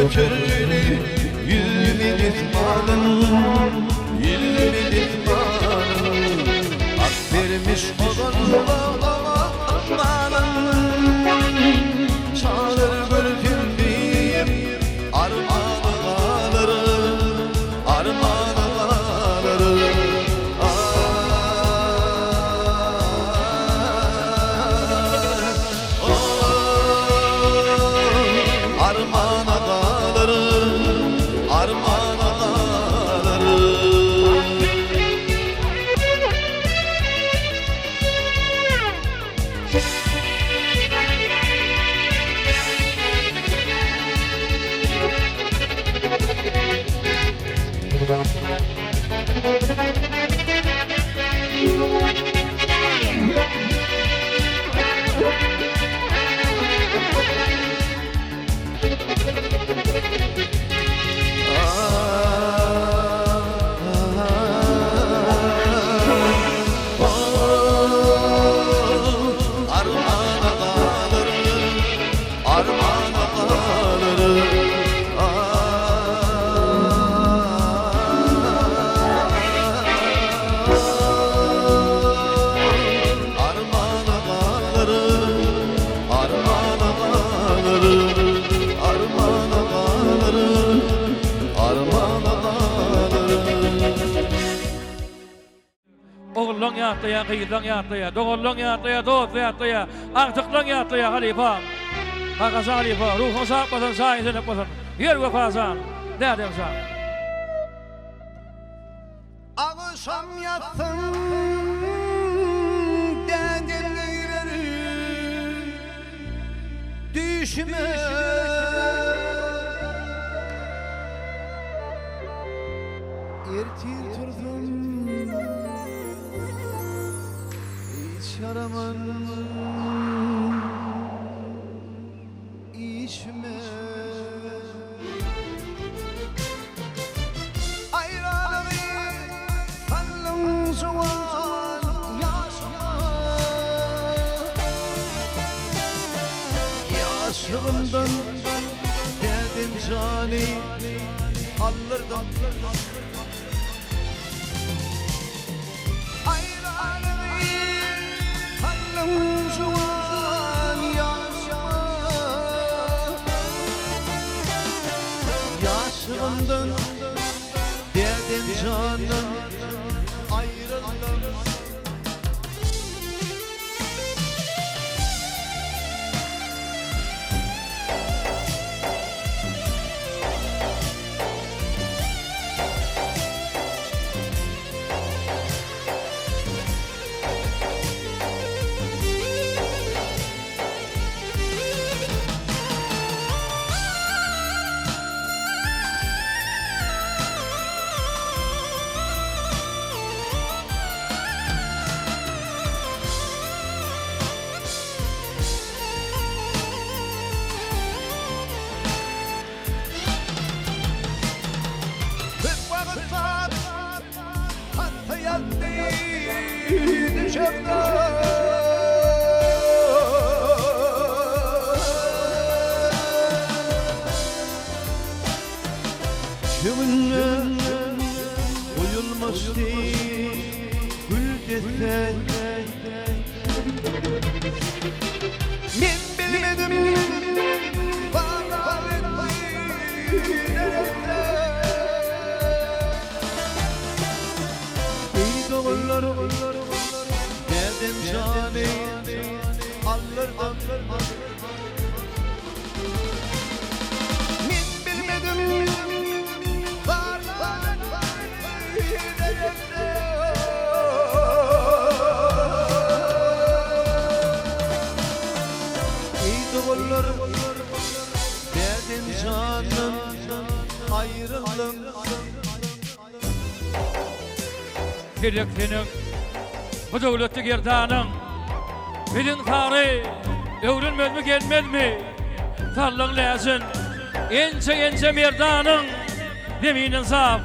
Göçerli yüzümü düşmanım, yüzümü düşmanım. Hak vermiş olanla amanım. Çalır bülbülüm armağan alırım, armağan alırım. Armağan armağan ağlarım. Thank you. oğullan ýatlaýa, gyýlan ýatlaýa, dogallan ýatlaýa, dost ýatlaýa, agtyklan ýatlaýa halifam. Haqasa halifa, ruhun sağlasın, saýysyny bolsun. Yer wefazan, dädemsan. Akşam yatsın dädem geyleri düşme. Ertir turdum hiç yaraman içme. Ayranı kallım soğan yaşma. Yaşımdan dedim cani alırdım. Yaşımdan dedim canım ayrıldım. Kiminle uyulmazdı gül dese. Ben bilmedim bana nerede. İyi doğrular dedim cani alırdım. Ben bilmedim dedim canım ayrıldım. Tilek senin, bu döwletli gerdanyň, biziň tary, öwrenmez mi gelmez mi? Tarlaň läsin, ençe merdanyň, deminin sap,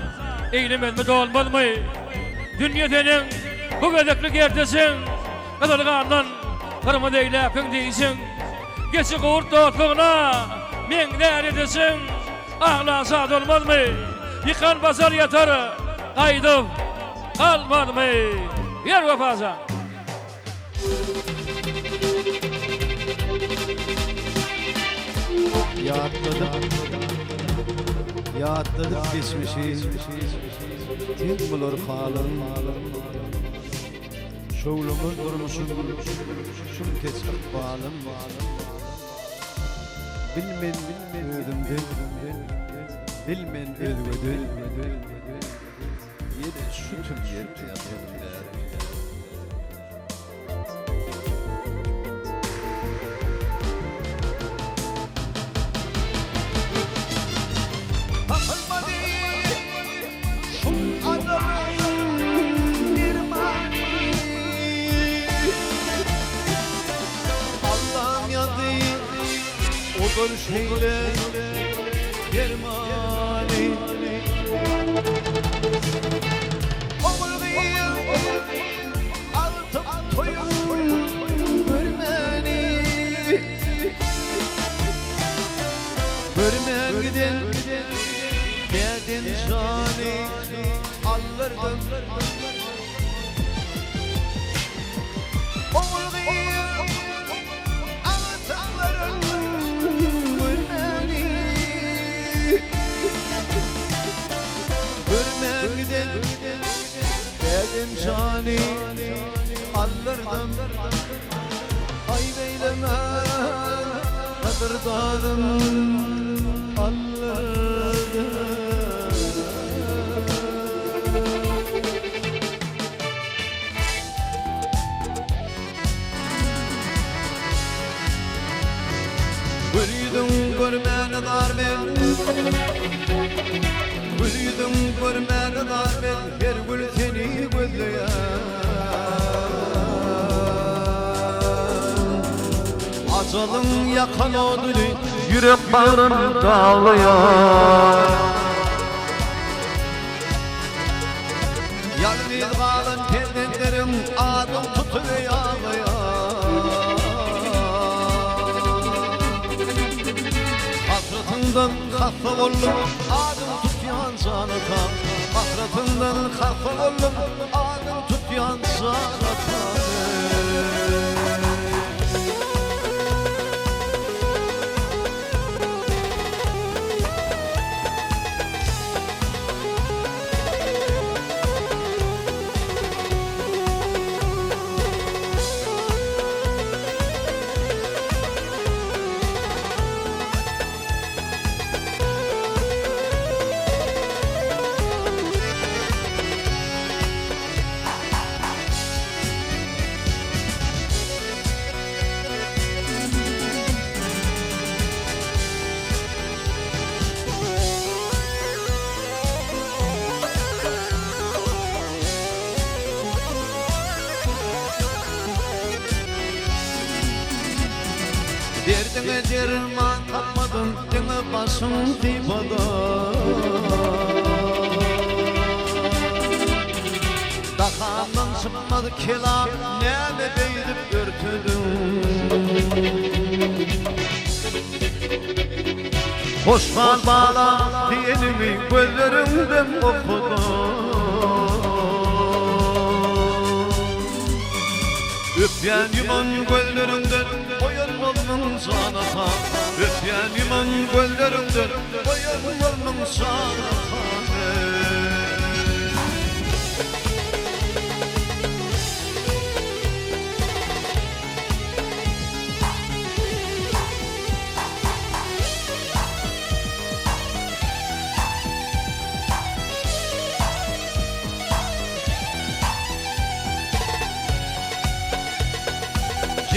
eýlemez mi dolmaz mı? Dünýä senin, bu gedekli gerdesin, gadalganyň, kırma deýläpiň diýsin. Geçi gurt otluğuna meňdär edesin. Ahlasa dolmaz mı? Yıkan basar yatar, kaydıp kalmaz mı? Yer wefazan. Yatladık geçmişi, tin bulur halım. Şoğlumun durmuşum, şum keç akbalım. Bilmen ödümdün, bilmen ödümdün. Yedi şu tüm yetti yapımda. Odur şeyle germani Omurgayım artık toyum görmeni Görmen giden dedin cani alırdım Omurgayım dedim cani alırdım ay beyleme kadırdanım alırdım Gülüydüm görmeni dar ben Gülüydüm görmeni dar ben Her gül seni gözleyen Acalın yakan odunu Yürek bağrım dağlayan Yalnız kalan perdenlerim Adım tutuyor ağlayan Hasratından hasta oldum Adım tutyan sanatan Hasratından hasta oldum Adım tutyan sanatan Derdine derman tapmadım Dine başım dipada Dakandan çıkmadı kelam Neme beydip örtüdüm Hoşman bağla diyenimi Gözlerimden okudum Öpyen yuman gözlerimden Koyarmanın sanata Öpyen yuman gözlerimden Koyarmanın sanata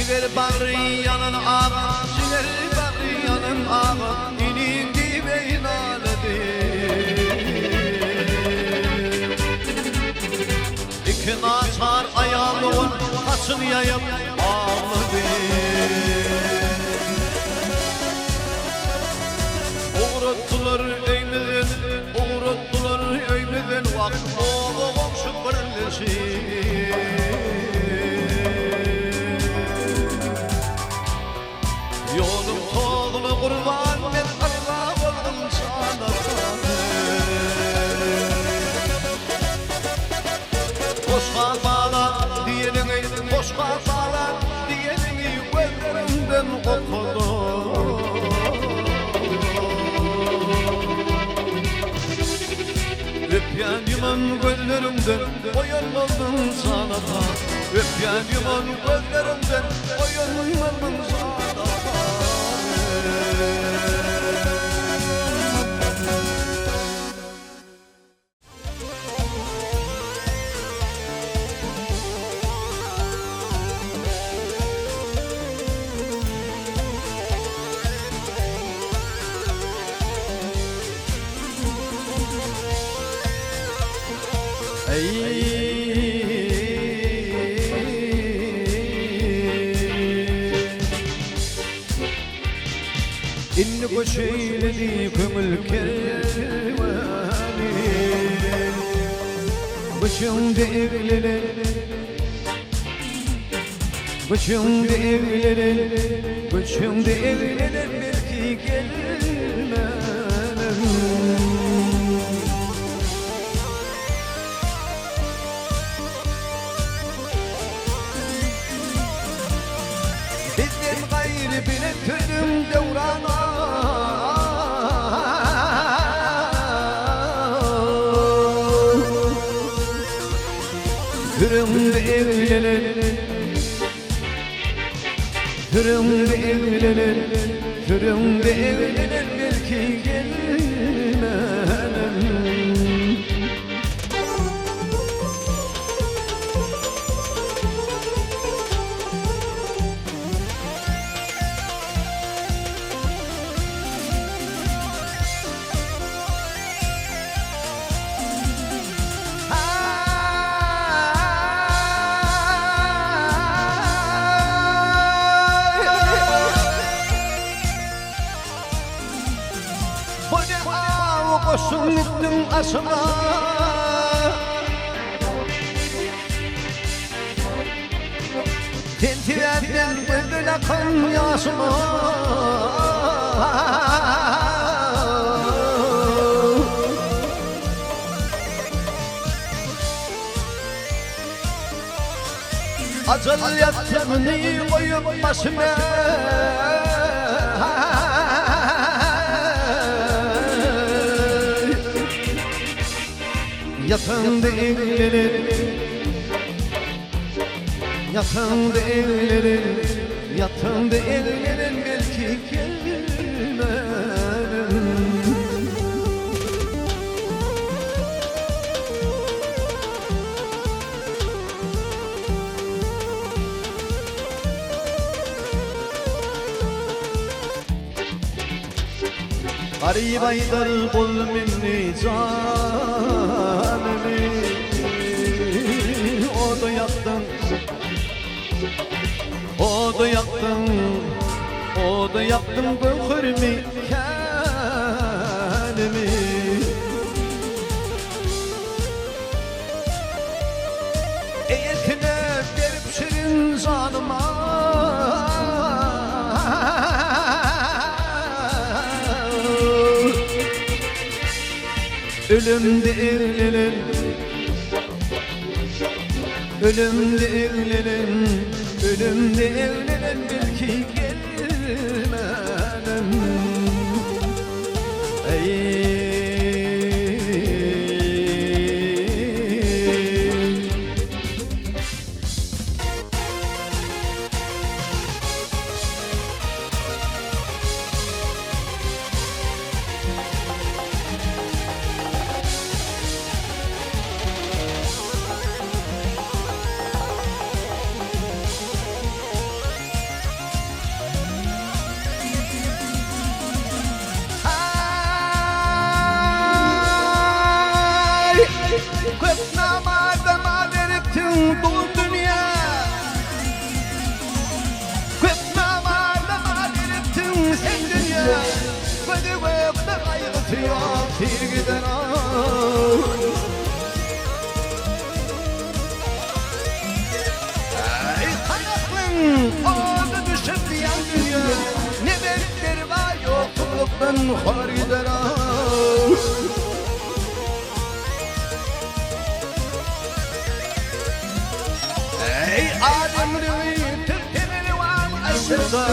Ciger bağrı yanın ağa, ciger bağrı yanın ağa, inindi ve inaledi. İki naçar ayağımın kaçını yayıp ağladı. Uğrattılar eymeden, uğrattılar eymeden, vakit oğlum şu birleşi. Yolum toğlu kurban ben Allah oldum sana Koşka bağla diyenini Koşka bağla diyenini Gözlerimden okudum Öpyen yuman gözlerimden Koyun oldum sana Öpyen yuman gözlerimden Koyun oldum sana İnni koşeyledi kömül kervani Başımda evlere Başımda evlere Başımda evlere belki gelmem Bizden gayrı bile tüdüm devrana Hürümde evlenir, hürümde evlenir, hürümde evlenir belki gelmem. Koşun gittim aşıma, tentilerden bıldın akan yaşıma. Acıl yatağını koyup başıma, yatağında evlenir, yatağında evlenir, yatağında evlenir belki gelmem. Garip aydar bul minni canimi, o da yaktın, o da yaktın, o da yaktın bu hürmi kendimi. Eğitine verip şirin canıma, ölümde evlenir, ölümde evlenir, ölümde evlenir belki gelmem. Ey köp namazıma veriptin bu dünya, köp namazıma veriptin sen dünya. Kötü köpte kaygısı yok bir gider ağır. Ey kayaklın ağzı düşüp yan dünya, ne bekleri var yokluktan hor gider ağır. Ey Adem'li tüptemeli var aşırda,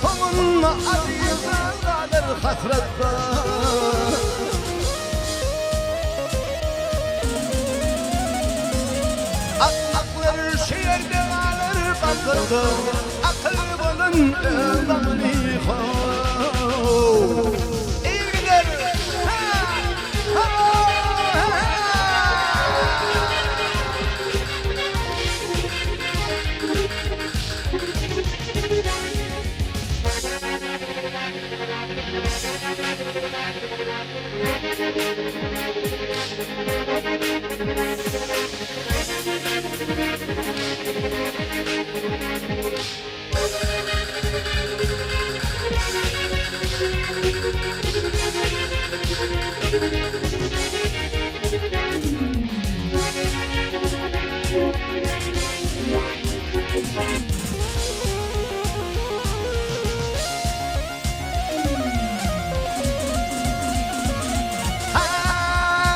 onunla azizde kalır hasrette. Akıllar şehirde kalır bakırda, akıl bulun adamını